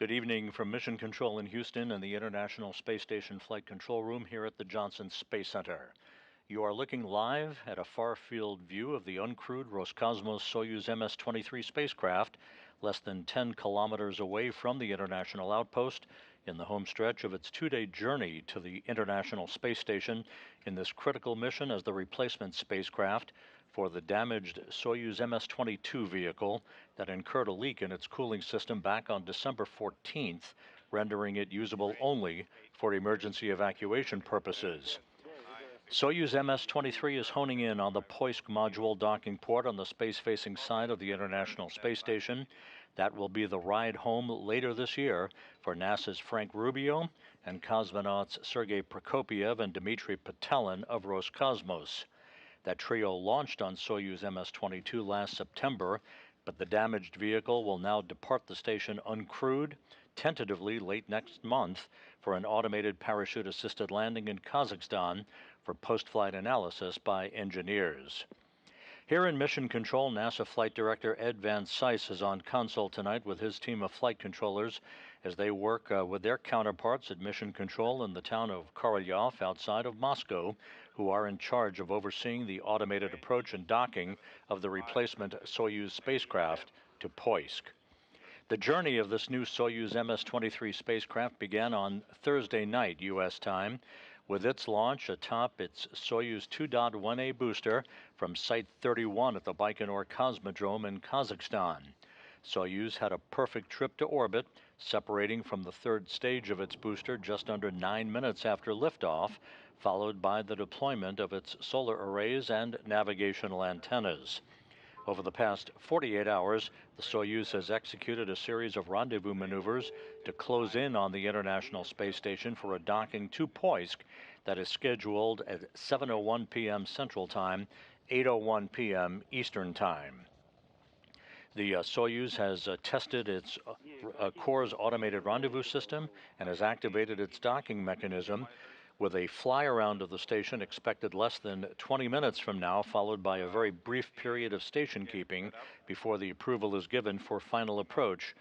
Good evening from Mission Control in Houston and the International Space Station Flight Control Room here at the Johnson Space Center. You are looking live at a far-field view of the uncrewed Roscosmos Soyuz MS-23 spacecraft, less than 10 kilometers away from the International Outpost, in the home stretch of its two-day journey to the International Space Station in this critical mission as the replacement spacecraft for the damaged Soyuz MS-22 vehicle that incurred a leak in its cooling system back on December 14th, rendering it usable only for emergency evacuation purposes. Soyuz MS-23 is honing in on the Poisk module docking port on the space-facing side of the International Space Station. That will be the ride home later this year for NASA's Frank Rubio and cosmonauts Sergey Prokopyev and Dmitri Petelin of Roscosmos. That trio launched on Soyuz MS-22 last September, but the damaged vehicle will now depart the station uncrewed, tentatively late next month, for an automated parachute-assisted landing in Kazakhstan for post-flight analysis by engineers. Here in Mission Control, NASA Flight Director Ed Van Cise is on console tonight with his team of flight controllers as they work with their counterparts at Mission Control in the town of Korolyov outside of Moscow, who are in charge of overseeing the automated approach and docking of the replacement Soyuz spacecraft to Poisk. The journey of this new Soyuz MS-23 spacecraft began on Thursday night, U.S. time, with its launch atop its Soyuz 2.1A booster from Site 31 at the Baikonur Cosmodrome in Kazakhstan. Soyuz had a perfect trip to orbit, separating from the third stage of its booster just under 9 minutes after liftoff, followed by the deployment of its solar arrays and navigational antennas. Over the past 48 hours, the Soyuz has executed a series of rendezvous maneuvers to close in on the International Space Station for a docking to Poisk that is scheduled at 7:01 p.m. Central Time, 8:01 p.m. Eastern Time. The Soyuz has tested its core's automated rendezvous system and has activated its docking mechanism, with a fly-around of the station expected less than 20 minutes from now, followed by a very brief period of station keeping before the approval is given for final approach,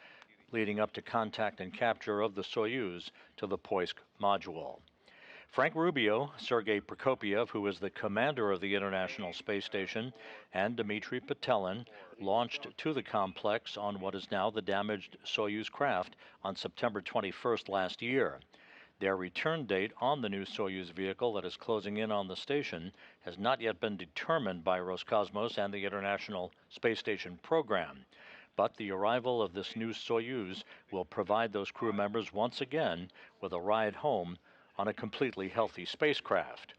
leading up to contact and capture of the Soyuz to the Poisk module. Frank Rubio, Sergey Prokopyev, who is the commander of the International Space Station, and Dmitri Petelin launched to the complex on what is now the damaged Soyuz craft on September 21st last year. Their return date on the new Soyuz vehicle that is closing in on the station has not yet been determined by Roscosmos and the International Space Station program. But the arrival of this new Soyuz will provide those crew members once again with a ride home on a completely healthy spacecraft.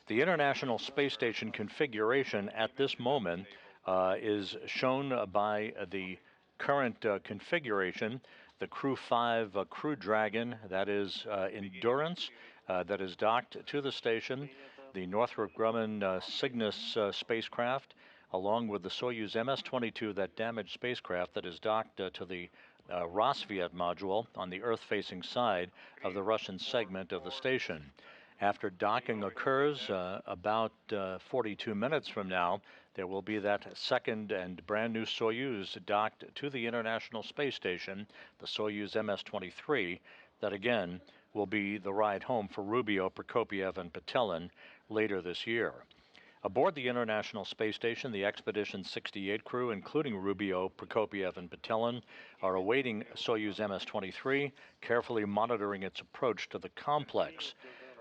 The International Space Station configuration at this moment is shown by the current configuration. The Crew 5 Crew Dragon, that is Endurance, that is docked to the station, the Northrop Grumman Cygnus spacecraft, along with the Soyuz MS-22, that damaged spacecraft that is docked to the Rosviet module on the Earth-facing side of the Russian segment of the station. After docking occurs about 42 minutes from now, there will be that second and brand new Soyuz docked to the International Space Station, the Soyuz MS-23, that again will be the ride home for Rubio, Prokopyev, and Petelin later this year. Aboard the International Space Station, the Expedition 68 crew, including Rubio, Prokopyev, and Petelin, are awaiting Soyuz MS-23, carefully monitoring its approach to the complex.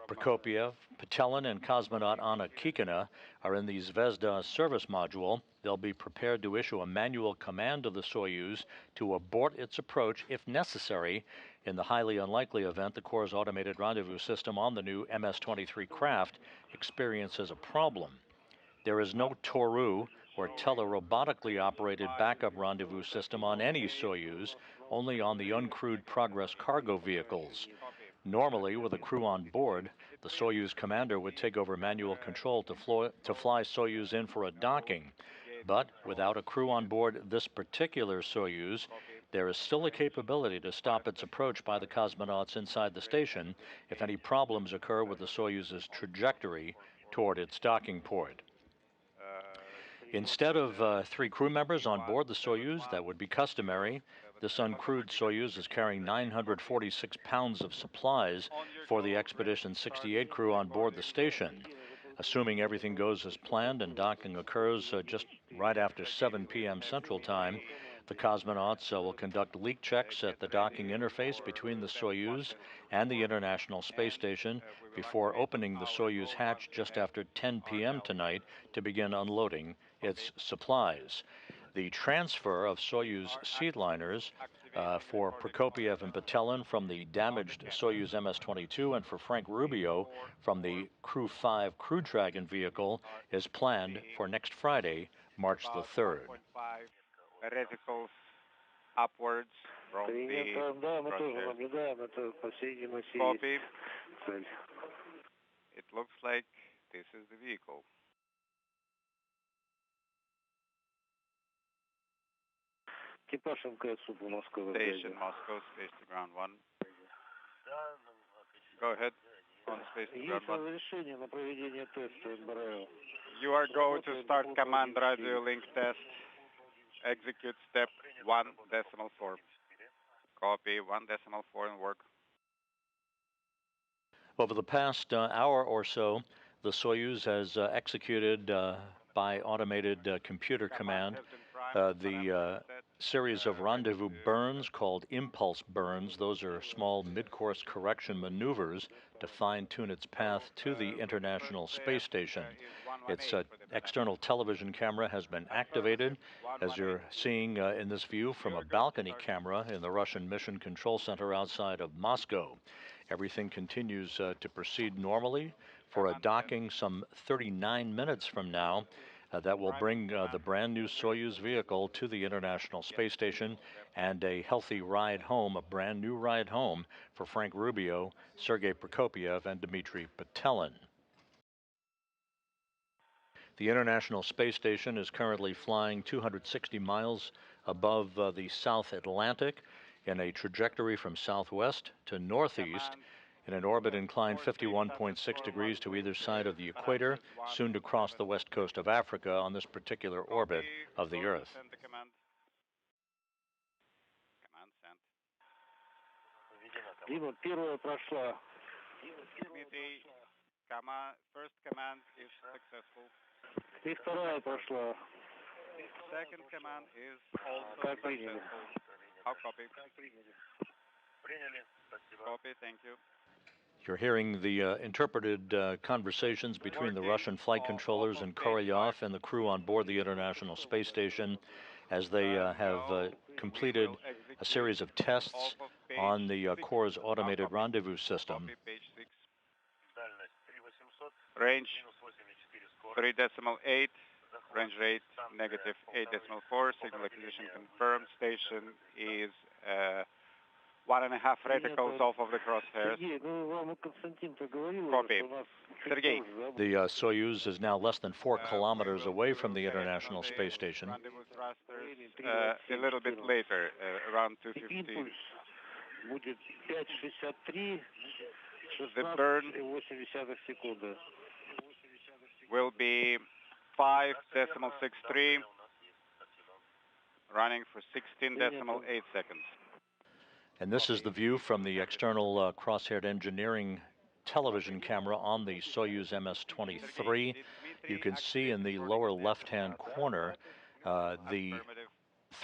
Prokopyev, Petelin, and cosmonaut Anna Kikina are in the Zvezda service module. They'll be prepared to issue a manual command to the Soyuz to abort its approach if necessary in the highly unlikely event the Corps' automated rendezvous system on the new MS-23 craft experiences a problem. There is no Toru or telerobotically operated backup rendezvous system on any Soyuz, only on the uncrewed Progress cargo vehicles. Normally, with a crew on board, the Soyuz commander would take over manual control to fly Soyuz in for a docking. But without a crew on board this particular Soyuz, there is still a capability to stop its approach by the cosmonauts inside the station if any problems occur with the Soyuz's trajectory toward its docking port. Instead of 3 crew members on board the Soyuz, that would be customary, this uncrewed Soyuz is carrying 946 pounds of supplies for the Expedition 68 crew on board the station. Assuming everything goes as planned and docking occurs just right after 7 p.m. Central Time, the cosmonauts will conduct leak checks at the docking interface between the Soyuz and the International Space Station before opening the Soyuz hatch just after 10 p.m. tonight to begin unloading its supplies. The transfer of Soyuz seedliners for Prokopyev and Petelin from the damaged Soyuz MS-22 and for Frank Rubio from the Crew 5 Crew Dragon vehicle is planned for next Friday, March the 3rd. Reticles upwards from the copy. It looks like this is the vehicle. Station Moscow, space to ground 1. Go ahead on space to ground 1. You are go to start command radio link test. Execute step 1.4. Copy 1.4 and work. Over the past hour or so, the Soyuz has executed by automated computer command the series of rendezvous burns called impulse burns. Those are small mid-course correction maneuvers to fine-tune its path to the International Space Station. Its external television camera has been activated, as you're seeing in this view from a balcony camera in the Russian Mission Control Center outside of Moscow. Everything continues to proceed normally for a docking some 39 minutes from now. That will bring the brand new Soyuz vehicle to the International Space Station and a healthy ride home, a brand new ride home for Frank Rubio, Sergey Prokopyev, and Dmitri Petelin. The International Space Station is currently flying 260 miles above the South Atlantic in a trajectory from southwest to northeast, in an orbit inclined 51.6 degrees to either side of the equator, soon to cross the west coast of Africa on this particular orbit of the Earth. First command is successful. Second command is also successful. How copy? Copy, thank you. You're hearing the interpreted conversations between the Russian flight controllers and Korolev and the crew on board the International Space Station as they have completed a series of tests on the Corps' automated rendezvous system. Range 3.8, range rate negative 8.4, signal acquisition confirmed. Station is 1.5 reticles off of the crosshairs. Copy. Sergey. The Soyuz is now less than 4 kilometers away from the International Space Station. Rendezvous thrusters a little bit later, around 2:15. The burn will be 5.63, running for 16.8 seconds. And this is the view from the external cross-haired engineering television camera on the Soyuz MS-23. You can see in the lower left-hand corner the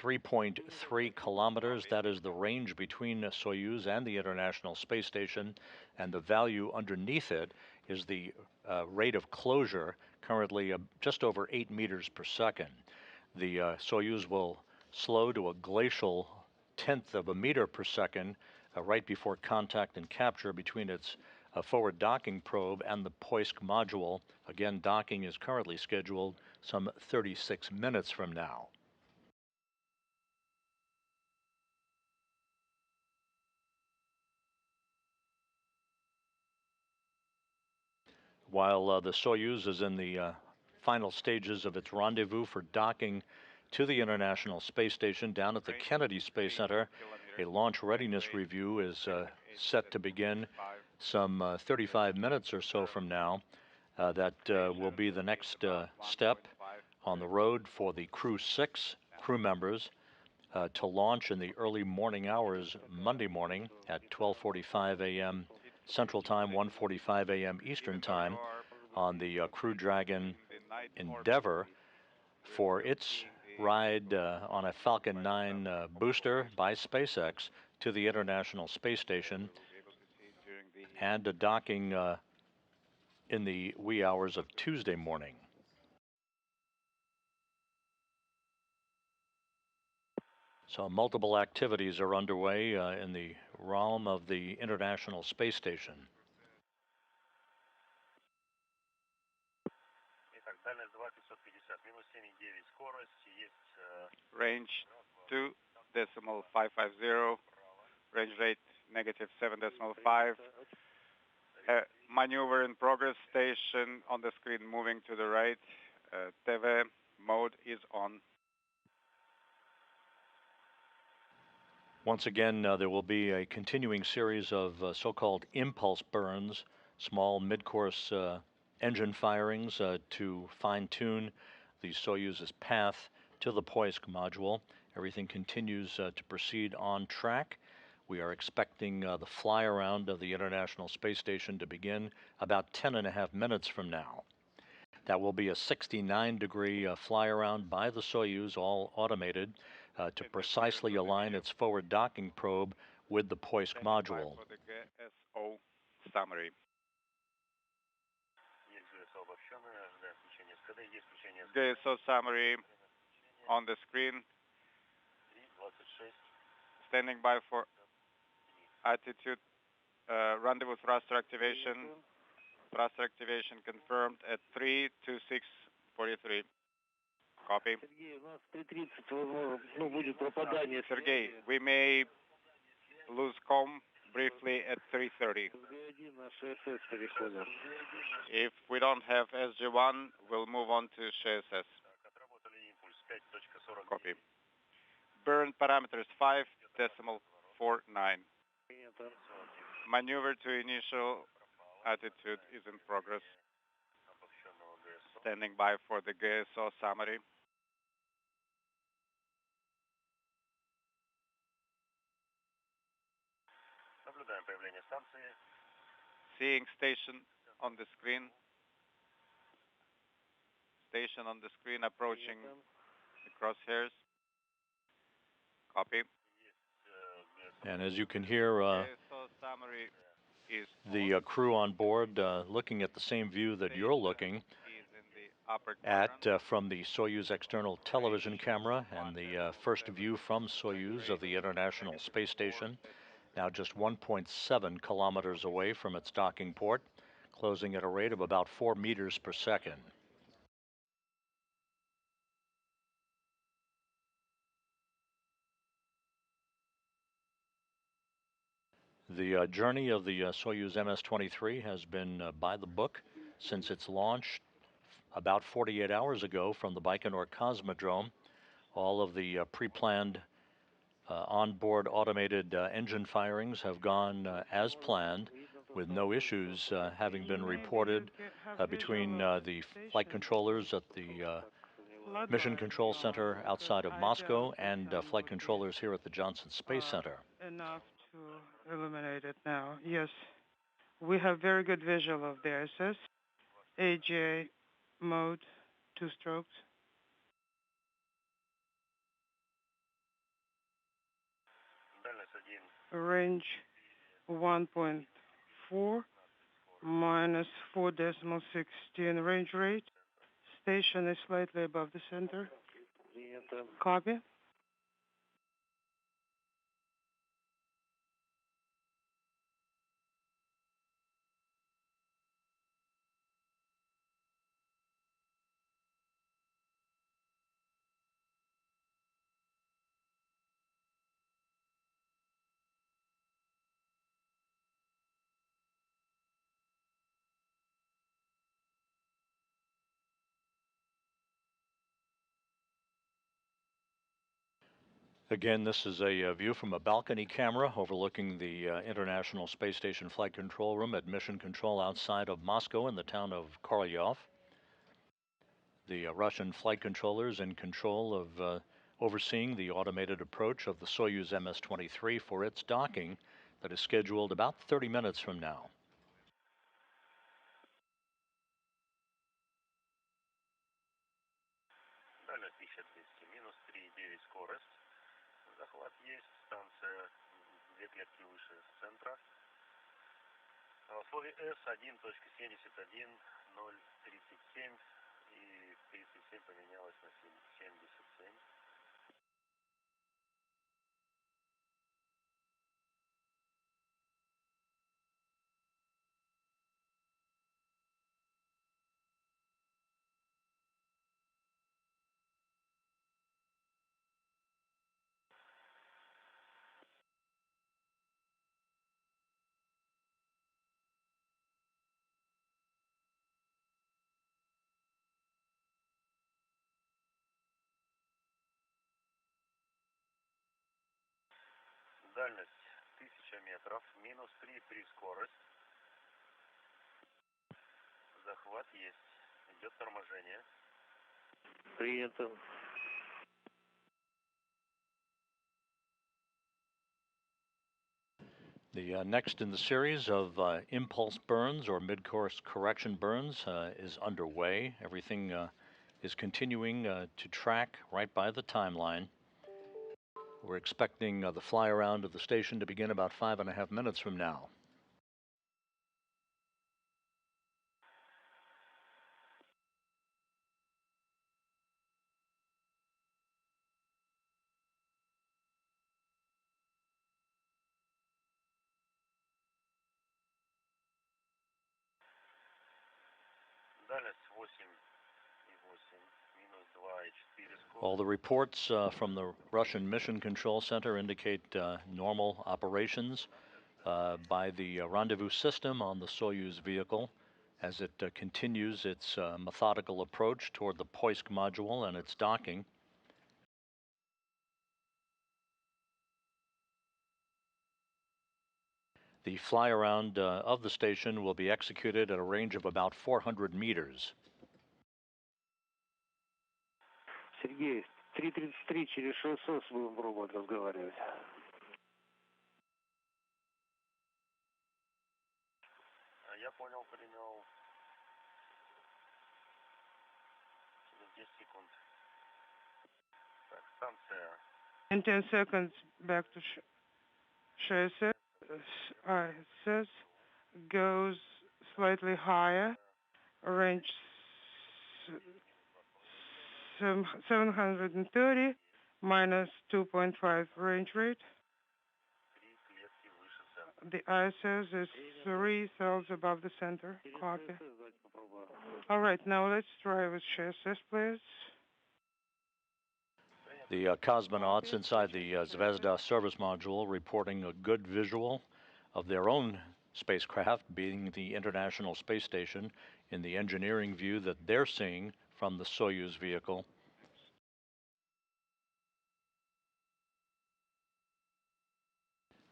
3.3 kilometers. That is the range between Soyuz and the International Space Station, and the value underneath it is the rate of closure, currently just over 8 meters per second. The Soyuz will slow to a glacial 1/10 of a meter per second right before contact and capture between its forward docking probe and the Poisk module. Again, docking is currently scheduled some 36 minutes from now. While the Soyuz is in the final stages of its rendezvous for docking to the International Space Station down at the Kennedy Space Center, a launch readiness review is set to begin some 35 minutes or so from now. That will be the next step on the road for the Crew 6 crew members to launch in the early morning hours Monday morning at 12:45 a.m. Central Time, 1:45 a.m. Eastern Time on the Crew Dragon Endeavour for its ride on a Falcon 9 booster by SpaceX to the International Space Station and a docking in the wee hours of Tuesday morning. So multiple activities are underway in the realm of the International Space Station. Range 2.550, range rate -7.5. Maneuver in progress, station on the screen moving to the right. TV mode is on. Once again, there will be a continuing series of so-called impulse burns, small mid-course engine firings to fine-tune the Soyuz's path to the Poisk module. Everything continues to proceed on track. We are expecting the fly-around of the International Space Station to begin about 10.5 minutes from now. That will be a 69-degree fly-around by the Soyuz, all automated, to precisely align its forward docking probe with the Poisk module. For the GSO summary. GSO summary on the screen. Standing by for attitude, rendezvous thruster activation. Thruster activation confirmed at 3:26:43. Copy. Sergey, we may lose comm briefly at 3:30. If we don't have SG1, we'll move on to SHSS. Copy. Burn parameters 5.49. Maneuver to initial attitude is in progress. Standing by for the GSO summary. Seeing station on the screen. Station on the screen approaching the crosshairs. Copy. And as you can hear, GSO summary is the crew on board looking at the same view that you're looking at from the Soyuz external television camera and the first view from Soyuz of the International Space Station, now just 1.7 kilometers away from its docking port, closing at a rate of about 4 meters per second. The journey of the Soyuz MS-23 has been by the book since its launch about 48 hours ago from the Baikonur Cosmodrome. All of the pre-planned onboard automated engine firings have gone as planned, with no issues having been reported between the flight controllers at the Mission Control Center outside of Moscow and flight controllers here at the Johnson Space Center. Enough to illuminate it now. Yes, we have very good visual of the ISS. AGA mode, 2 strokes. Range 1.4 minus 4.16 range rate. Station is slightly above the center. Copy. Again, this is a view from a balcony camera overlooking the International Space Station Flight Control Room at Mission Control outside of Moscow in the town of Korolyov. The Russian flight controllers in control of overseeing the automated approach of the Soyuz MS-23 for its docking that is scheduled about 30 minutes from now. Дальность 1200, минус 3,9 скорость. Захват есть, станция 2 клетки выше центра. Условие S1.71.037 и 37 поменялось на 77. Дальность 1000 метров, минус 3 при скорость. Захват есть. Идет торможение. Принято. The next in the series of impulse burns or mid-course correction burns is underway. Everything is continuing to track right by the timeline. We're expecting the fly around of the station to begin about 5.5 minutes from now. Дальность 8,8, минус 2,4 скорость. All the reports from the Russian Mission Control Center indicate normal operations by the rendezvous system on the Soyuz vehicle as it continues its methodical approach toward the Poisk module and its docking. The fly around of the station will be executed at a range of about 400 meters. Sergey, 3:33 через 600 будем пробовать разговаривать. Я понял, принял. Через 10 секунд. Так, станция. In 10 seconds, back to Shesa. Says goes slightly higher, range 730 minus 2.5 range rate. The ISS is 3 cells above the center. Copy. All right, now let's try with Shesa, please. The cosmonauts inside the Zvezda service module reporting a good visual of their own spacecraft, being the International Space Station, in the engineering view that they're seeing from the Soyuz vehicle.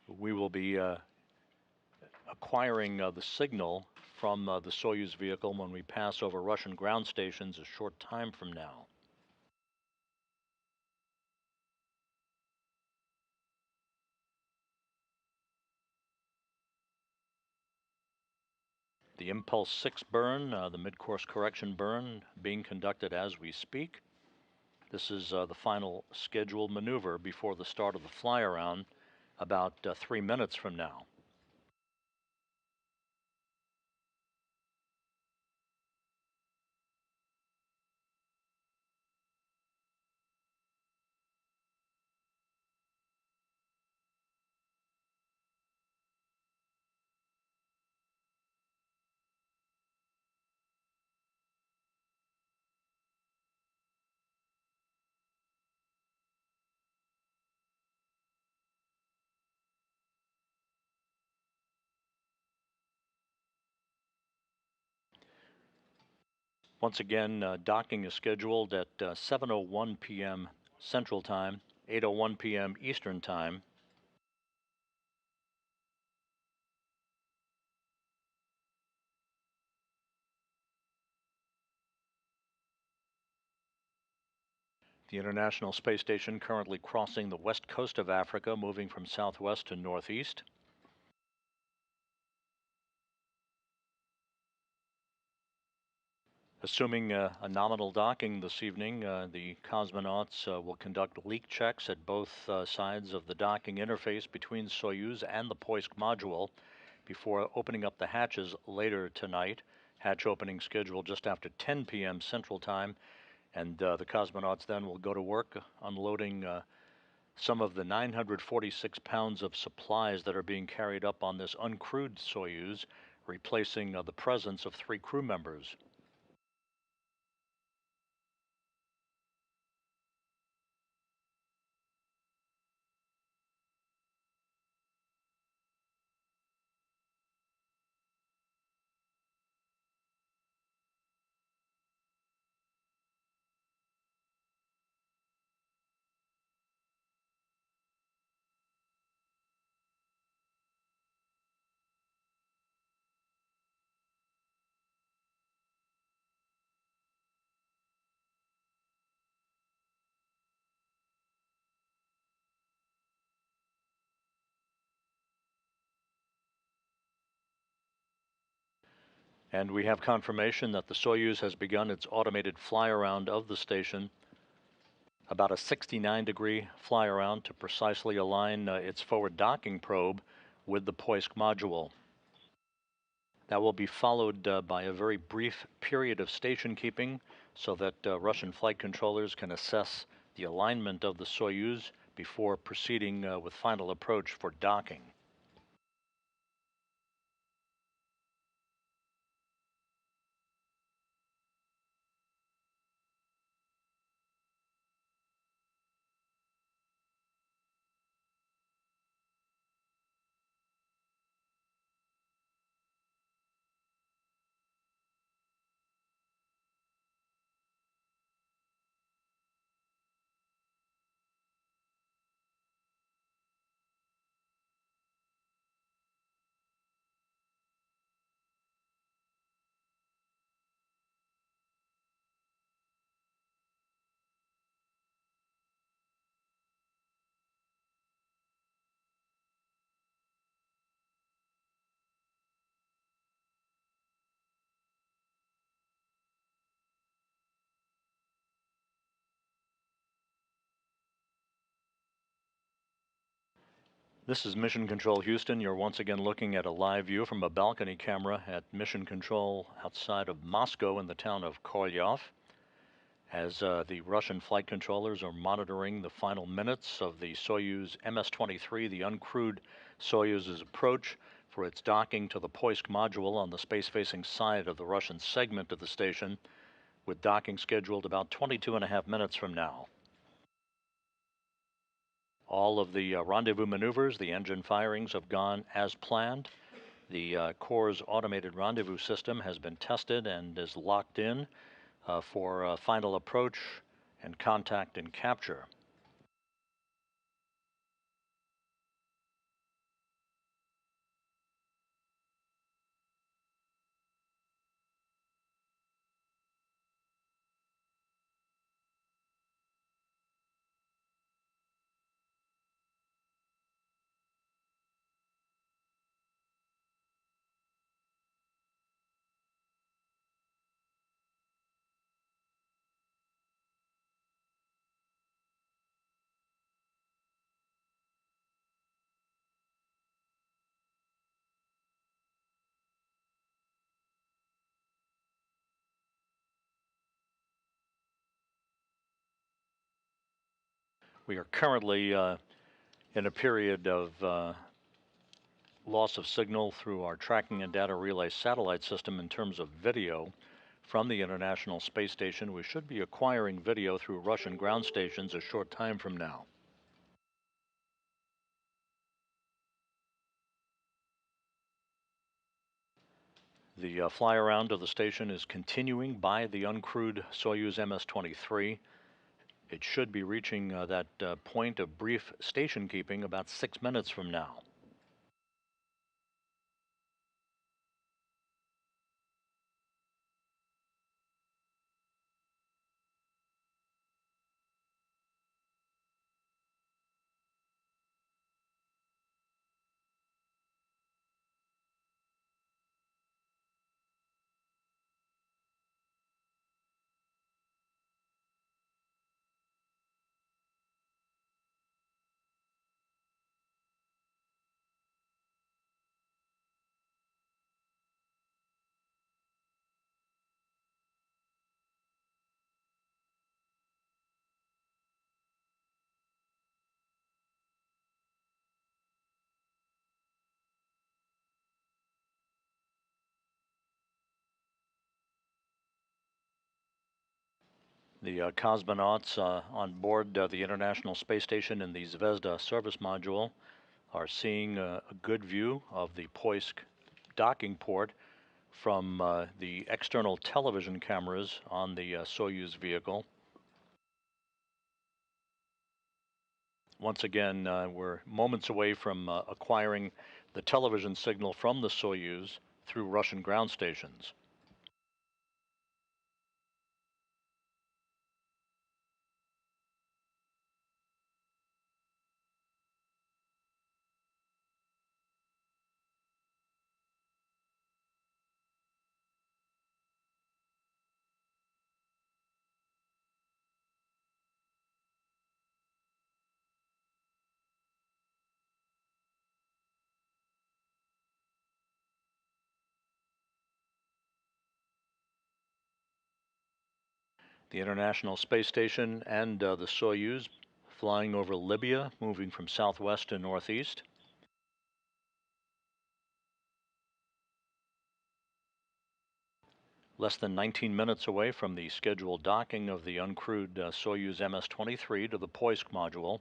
We will be acquiring the signal from the Soyuz vehicle when we pass over Russian ground stations a short time from now. The Impulse 6 burn, the mid-course correction burn, being conducted as we speak. This is the final scheduled maneuver before the start of the fly-around about 3 minutes from now. Once again, docking is scheduled at 7:01 p.m. Central Time, 8:01 p.m. Eastern Time. The International Space Station currently crossing the west coast of Africa, moving from southwest to northeast. Assuming a nominal docking this evening, the cosmonauts will conduct leak checks at both sides of the docking interface between Soyuz and the Poisk module before opening up the hatches later tonight. Hatch opening scheduled just after 10 p.m. Central Time, and the cosmonauts then will go to work unloading some of the 946 pounds of supplies that are being carried up on this uncrewed Soyuz, replacing the presence of 3 crew members. And we have confirmation that the Soyuz has begun its automated fly-around of the station, about a 69-degree fly-around to precisely align its forward docking probe with the Poisk module. That will be followed by a very brief period of station keeping so that Russian flight controllers can assess the alignment of the Soyuz before proceeding with final approach for docking. This is Mission Control Houston. You're once again looking at a live view from a balcony camera at Mission Control outside of Moscow in the town of Kolyov, as the Russian flight controllers are monitoring the final minutes of the Soyuz MS-23, the uncrewed Soyuz's approach for its docking to the Poisk module on the space-facing side of the Russian segment of the station, with docking scheduled about 22.5 minutes from now. All of the rendezvous maneuvers, the engine firings have gone as planned. The Corps' automated rendezvous system has been tested and is locked in for final approach and contact and capture. We are currently in a period of loss of signal through our tracking and data relay satellite system in terms of video from the International Space Station. We should be acquiring video through Russian ground stations a short time from now. The fly-around of the station is continuing by the uncrewed Soyuz MS-23. It should be reaching that point of brief station keeping about 6 minutes from now. The cosmonauts on board the International Space Station in the Zvezda service module are seeing a good view of the Poisk docking port from the external television cameras on the Soyuz vehicle. Once again, we're moments away from acquiring the television signal from the Soyuz through Russian ground stations. The International Space Station and the Soyuz flying over Libya, moving from southwest to northeast. Less than 19 minutes away from the scheduled docking of the uncrewed Soyuz MS-23 to the Poisk module.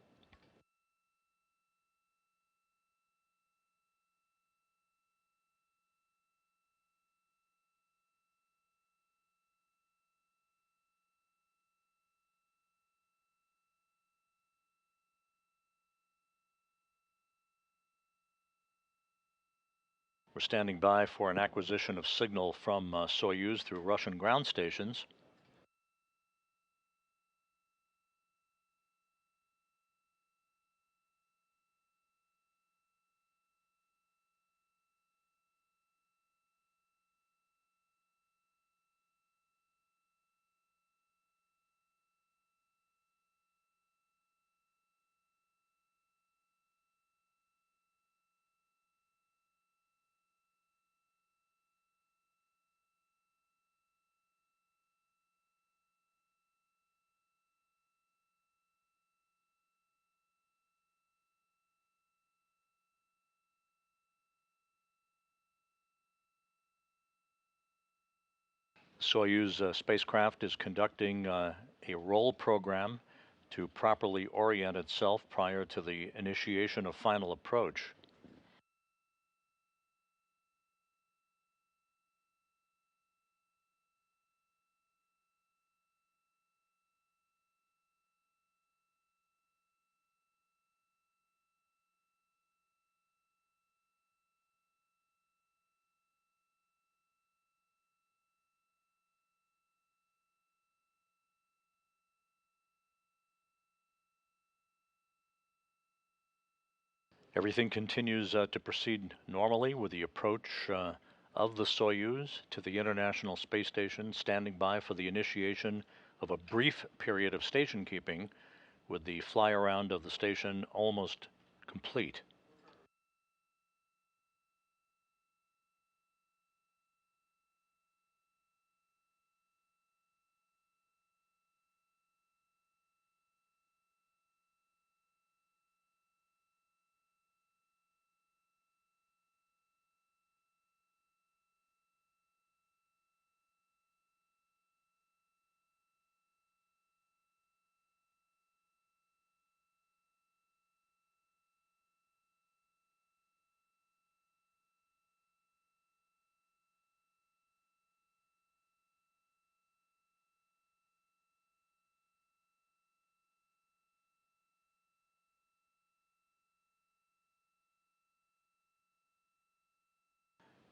We're standing by for an acquisition of signal from Soyuz through Russian ground stations. Soyuz spacecraft is conducting a roll program to properly orient itself prior to the initiation of final approach. Everything continues to proceed normally with the approach of the Soyuz to the International Space Station, standing by for the initiation of a brief period of station keeping, with the fly around of the station almost complete.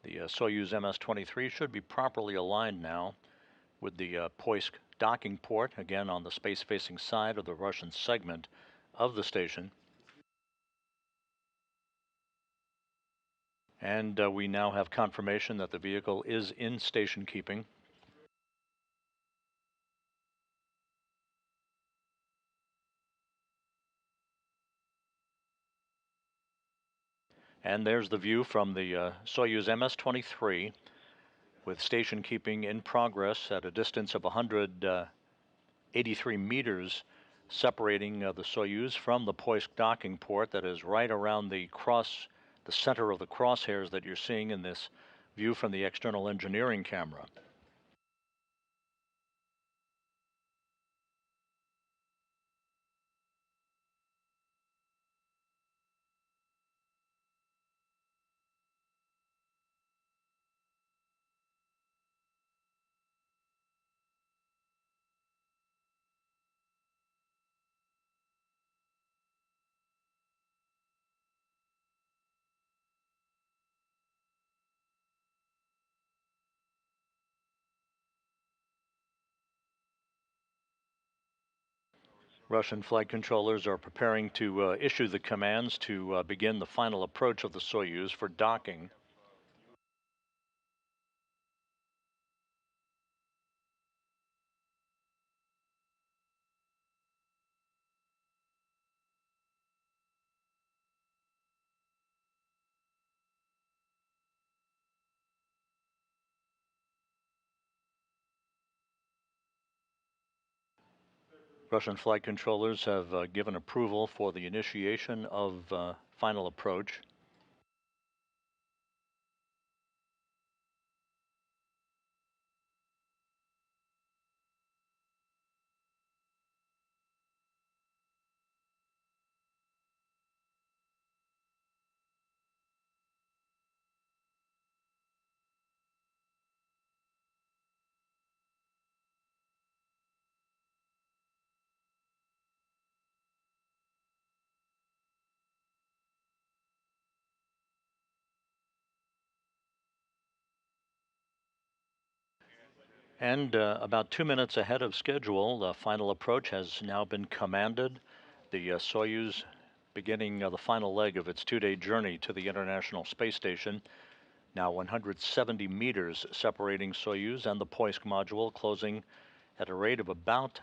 The Soyuz MS-23 should be properly aligned now with the Poisk docking port, again on the space-facing side of the Russian segment of the station. And we now have confirmation that the vehicle is in station keeping. And there's the view from the Soyuz MS-23 with station keeping in progress at a distance of 183 meters separating the Soyuz from the Poisk docking port that is right around the center of the crosshairs that you're seeing in this view from the external engineering camera. Russian flight controllers are preparing to issue the commands to begin the final approach of the Soyuz for docking. Russian flight controllers have given approval for the initiation of final approach. And about 2 minutes ahead of schedule, the final approach has now been commanded. The Soyuz beginning the final leg of its 2-day journey to the International Space Station. Now 170 meters separating Soyuz and the Poisk module, closing at a rate of about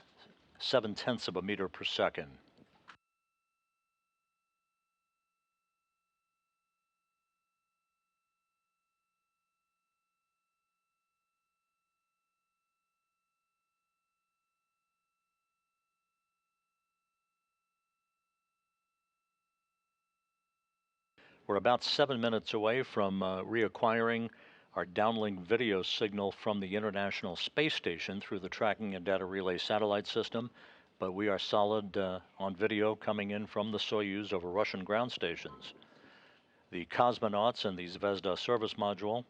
0.7 of a meter per second. We're about 7 minutes away from reacquiring our downlink video signal from the International Space Station through the tracking and data relay satellite system, but we are solid on video coming in from the Soyuz over Russian ground stations. The cosmonauts in the Zvezda service module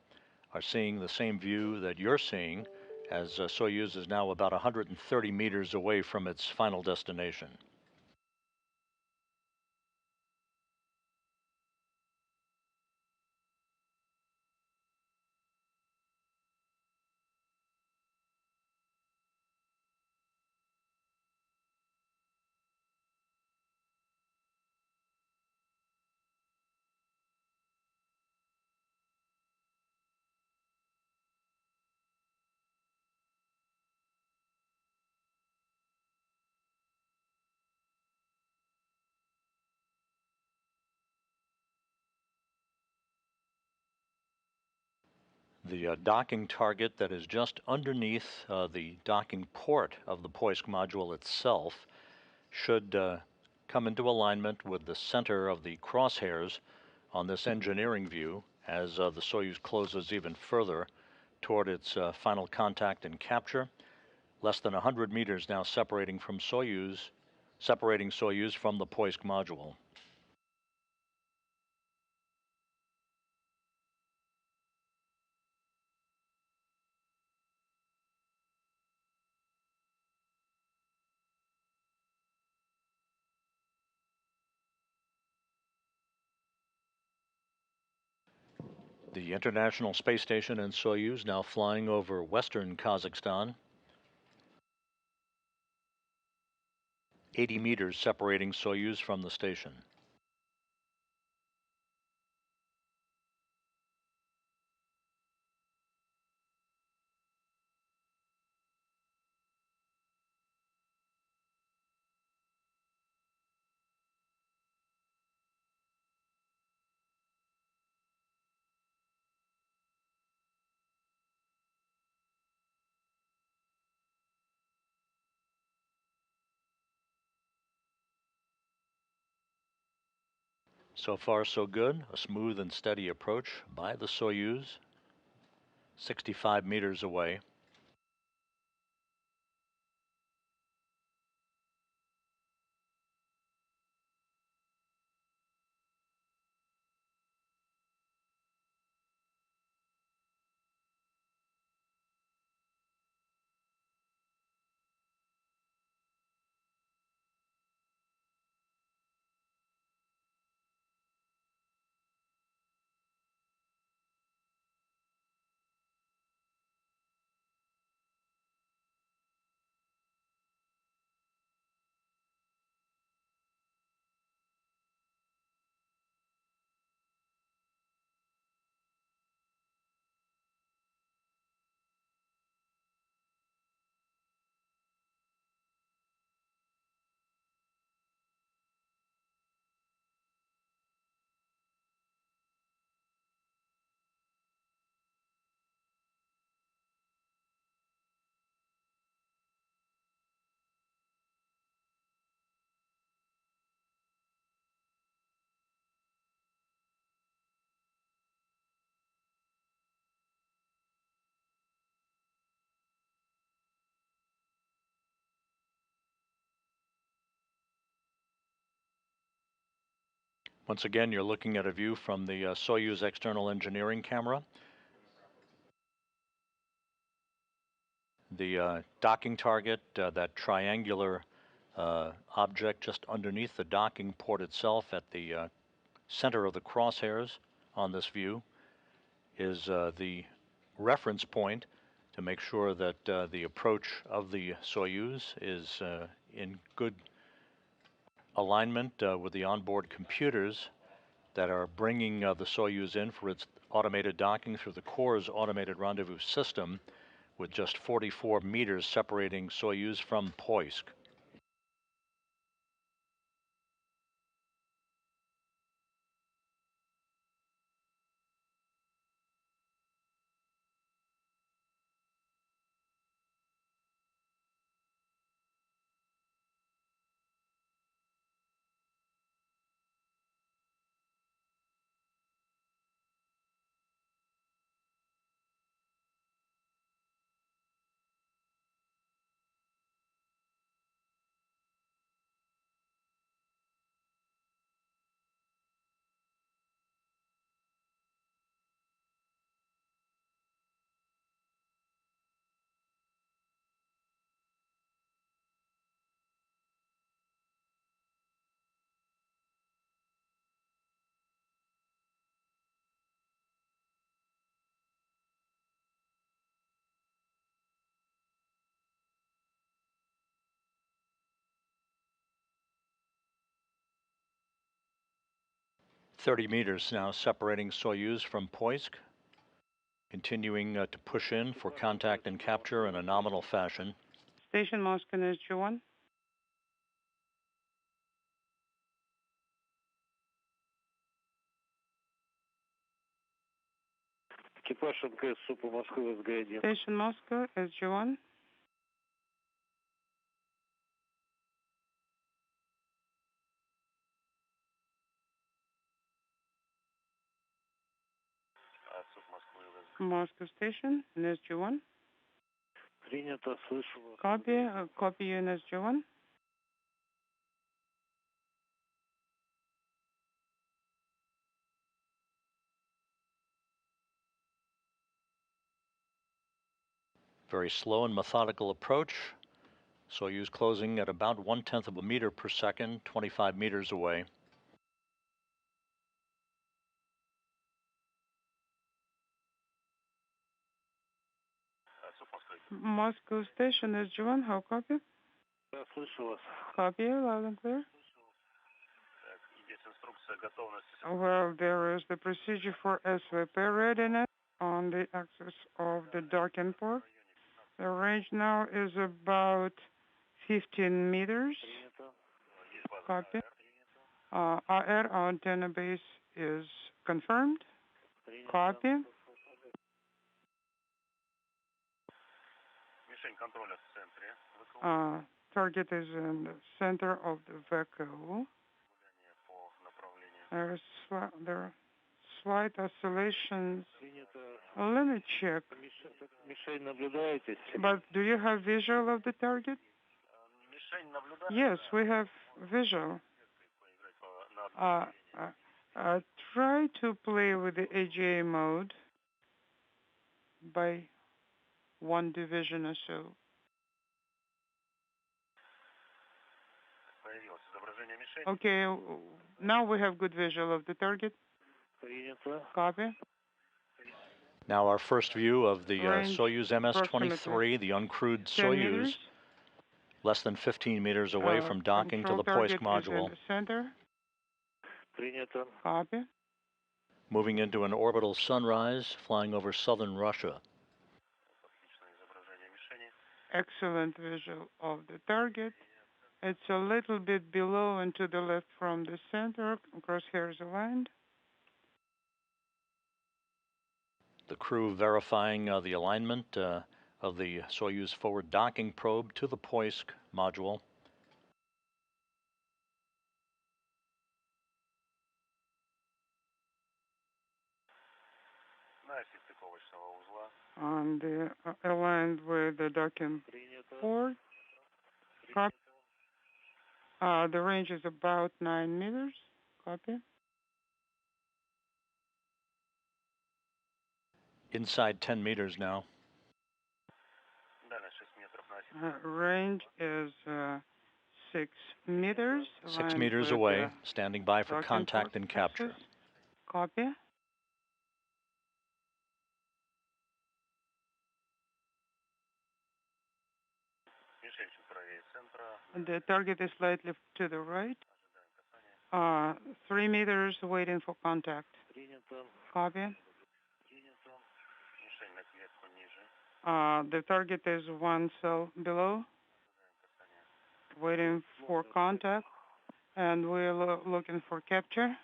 are seeing the same view that you're seeing, as Soyuz is now about 130 meters away from its final destination. The docking target that is just underneath the docking port of the Poisk module itself should come into alignment with the center of the crosshairs on this engineering view as the Soyuz closes even further toward its final contact and capture. Less than 100 meters now separating Soyuz from the Poisk module. The International Space Station and Soyuz now flying over western Kazakhstan. 80 meters separating Soyuz from the station. So far, so good. A smooth and steady approach by the Soyuz, 65 meters away. Once again, you're looking at a view from the Soyuz external engineering camera. The docking target, that triangular object just underneath the docking port itself at the center of the crosshairs on this view, is the reference point to make sure that the approach of the Soyuz is in good alignment with the onboard computers that are bringing the Soyuz in for its automated docking through the core's automated rendezvous system, with just 44 meters separating Soyuz from Poisk. "30 meters now separating Soyuz from Poisk, continuing to push in for contact and capture in a nominal fashion. Station Moscow SG-1. Экипаж МКС СУПа Москвы СГ-1. Station Moscow SG-1. СУП Москвы СГ. Moscow Station in SG-1. Принято, слышу вас. Copy you in SG-1. Very slow and methodical approach. Soyuz closing at about 1/10 of a meter per second, 25 meters away. Moscow Station SG-1, how copy? Да, слышу вас. Copy, loud and clear. Так, и есть инструкция готовности. Well, there is the procedure for SVP readiness on the axis of the docking port. The range now is about 15 meters. Принято. Copy. AR antenna base is confirmed. Принято. Copy. Мишень контроля в центре. Target is in the center of the vehicle. По направлению. There are slight oscillations. Принято. Let me check. Мишень наблюдаете? But do you have visual of the target? Мишень наблюдаете? Yes, we have visual. Try to play with the AGA mode by one division or so. Появилось изображение мишени. Okay, now we have good visual of the target. Принято. Copy. Now our first view of the Range Soyuz MS-23, the uncrewed 10 Soyuz, meters. less than 15 meters away from docking to the Control Poisk target is in module, the center. Принято. Copy. moving into an orbital sunrise, flying over southern Russia. Отличное изображение мишени. Excellent visual of the target. It's a little bit below and to the left from the center. Crosshairs aligned. The crew verifying the alignment of the Soyuz forward docking probe to the Poisk module. На оси стыковочного узла. And aligned with the docking Принято. port. Copy. The range is about 9 meters. Copy. Inside 10 meters now. Дальность 6 метров на Range is 6 meters. 6 aligned meters with away, the standing by for docking contact port and capture. axis. Copy. Мишель чуть правее центра. The target is slightly to the right. Ожидаем касания. 3 meters waiting for contact. Принято. Copy. Принято. Мишель на кветку ниже. The target is 1 cell below, Ожидаем касания. waiting for contact, and we're looking for capture.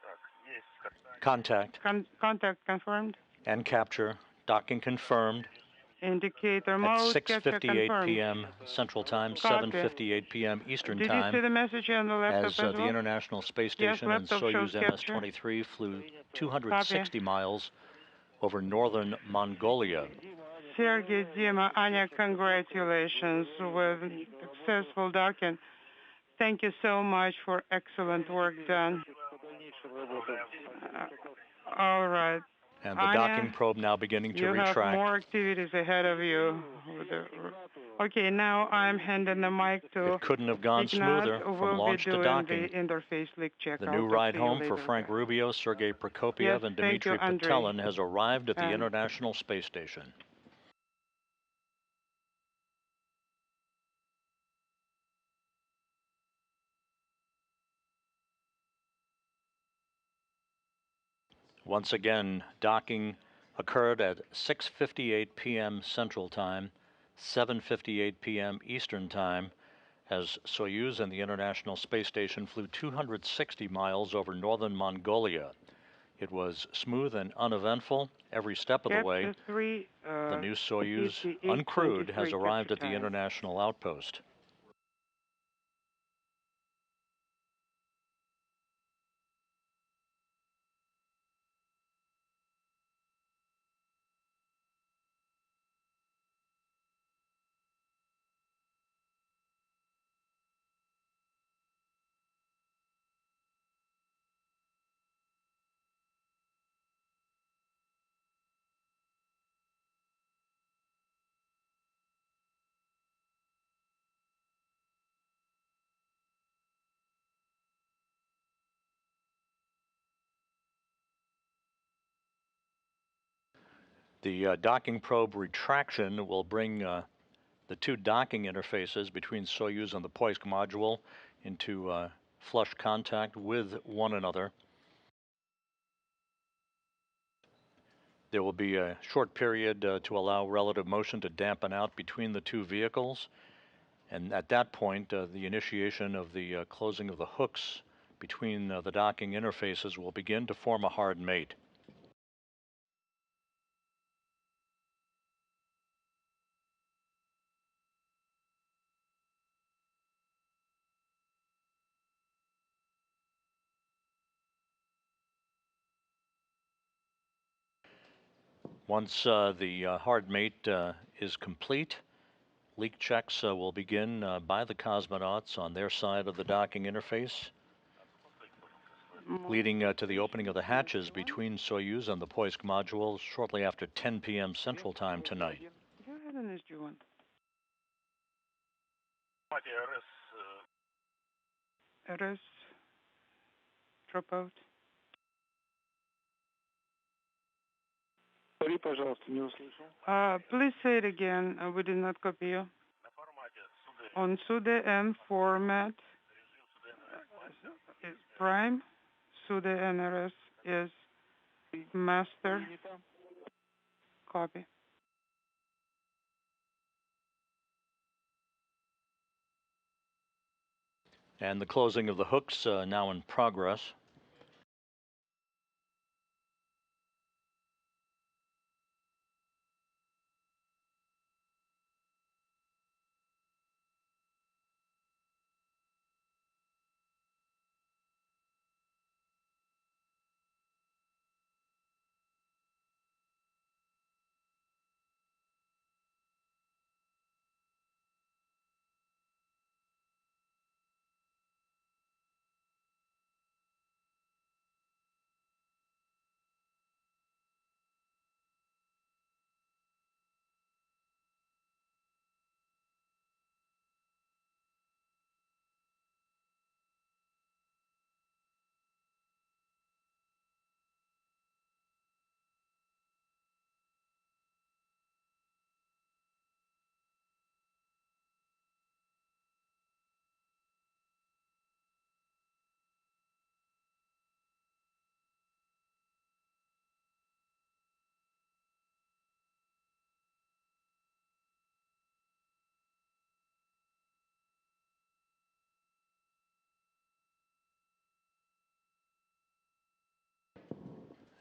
Так, есть касание. Contact Contact confirmed. and capture. Docking confirmed Indicator at mode, capture 6:58 confirmed. p.m. Central Time, Copy. 7:58 p.m. Eastern Did you see Time, the message on the laptop as as the well? International Space Yes, Station and laptop shows Soyuz capture. MS-23 flew 260 miles over northern Mongolia. Sergey, Dima, Anya, congratulations with successful docking. Thank you so much for excellent work done. All right. And the Anya, docking probe now beginning to you have retract. more activities ahead of you. Okay, now I'm handing the mic to It couldn't have gone Ignat, smoother who from will launch be to doing docking. the interface leak check. The I'll new talk ride to you home for later. Frank Rubio, Sergey Prokopyev, Yes, and thank you, Dmitri Andrei. Petelin has arrived at the And International Space Station. Once again, docking occurred at 6:58 p.m. Central Time, 7:58 p.m. Eastern Time, as Soyuz and the International Space Station flew 260 miles over northern Mongolia. It was smooth and uneventful every step of the way. Capture 3, The new Soyuz, 58, uncrewed, 23 has arrived at capture the time. international outpost. The docking probe retraction will bring the two docking interfaces between Soyuz and the Poisk module into flush contact with one another. There will be a short period to allow relative motion to dampen out between the two vehicles, and at that point the initiation of the closing of the hooks between the docking interfaces will begin to form a hard mate. Once the hard mate is complete, leak checks will begin by the cosmonauts on their side of the docking interface, leading to the opening of the hatches between Soyuz and the Poisk module shortly after 10 p.m. Central Time tonight. Go ahead and SG1. RS, drop out. Please say it again. We did not copy you. On SUDE-M format is prime. SUDE-NRS is master. Copy. And the closing of the hooks now in progress.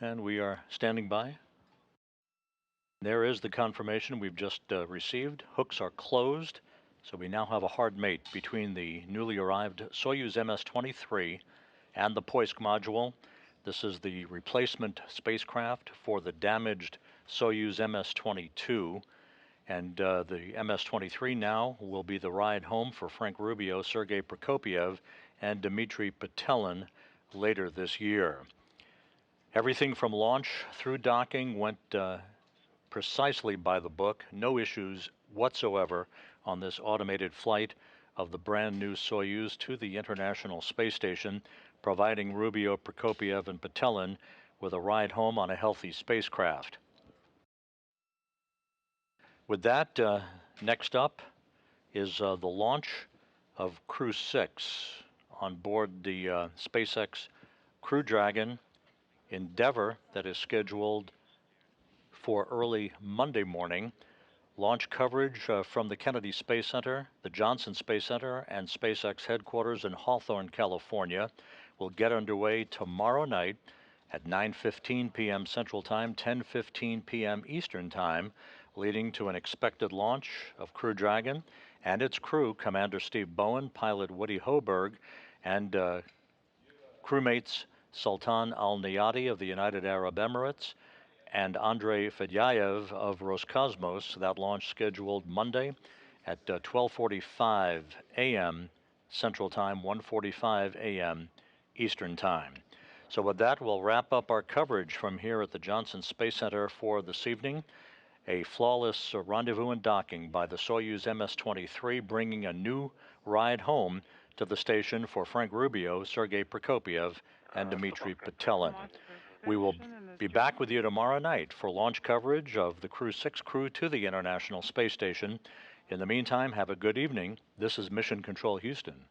And we are standing by. There is the confirmation we've just received. Hooks are closed, so we now have a hard mate between the newly arrived Soyuz MS-23 and the Poisk module. This is the replacement spacecraft for the damaged Soyuz MS-22. And the MS-23 now will be the ride home for Frank Rubio, Sergey Prokopyev, and Dmitri Petelin later this year. Everything from launch through docking went precisely by the book. No issues whatsoever on this automated flight of the brand new Soyuz to the International Space Station, providing Rubio, Prokopyev, and Petelin with a ride home on a healthy spacecraft. With that, next up is the launch of Crew 6 on board the SpaceX Crew Dragon Endeavour that is scheduled for early Monday morning. Launch coverage from the Kennedy Space Center, the Johnson Space Center, and SpaceX headquarters in Hawthorne, California will get underway tomorrow night at 9:15 p.m. Central Time, 10:15 p.m. Eastern Time, leading to an expected launch of Crew Dragon and its crew, Commander Steve Bowen, pilot Woody Hoberg, and crewmates Sultan Al Nayati of the United Arab Emirates and Andrei Fedyaev of Roscosmos. That launch scheduled Monday at 12:45 a.m. Central Time, 1:45 a.m. Eastern Time. So with that, we'll wrap up our coverage from here at the Johnson Space Center for this evening. A flawless rendezvous and docking by the Soyuz MS-23, bringing a new ride home to the station for Frank Rubio, Sergey Prokopyev, and Dmitri Petelin. We will be back with you tomorrow night for launch coverage of the Crew 6 crew to the International Space Station. In the meantime, have a good evening. This is Mission Control Houston.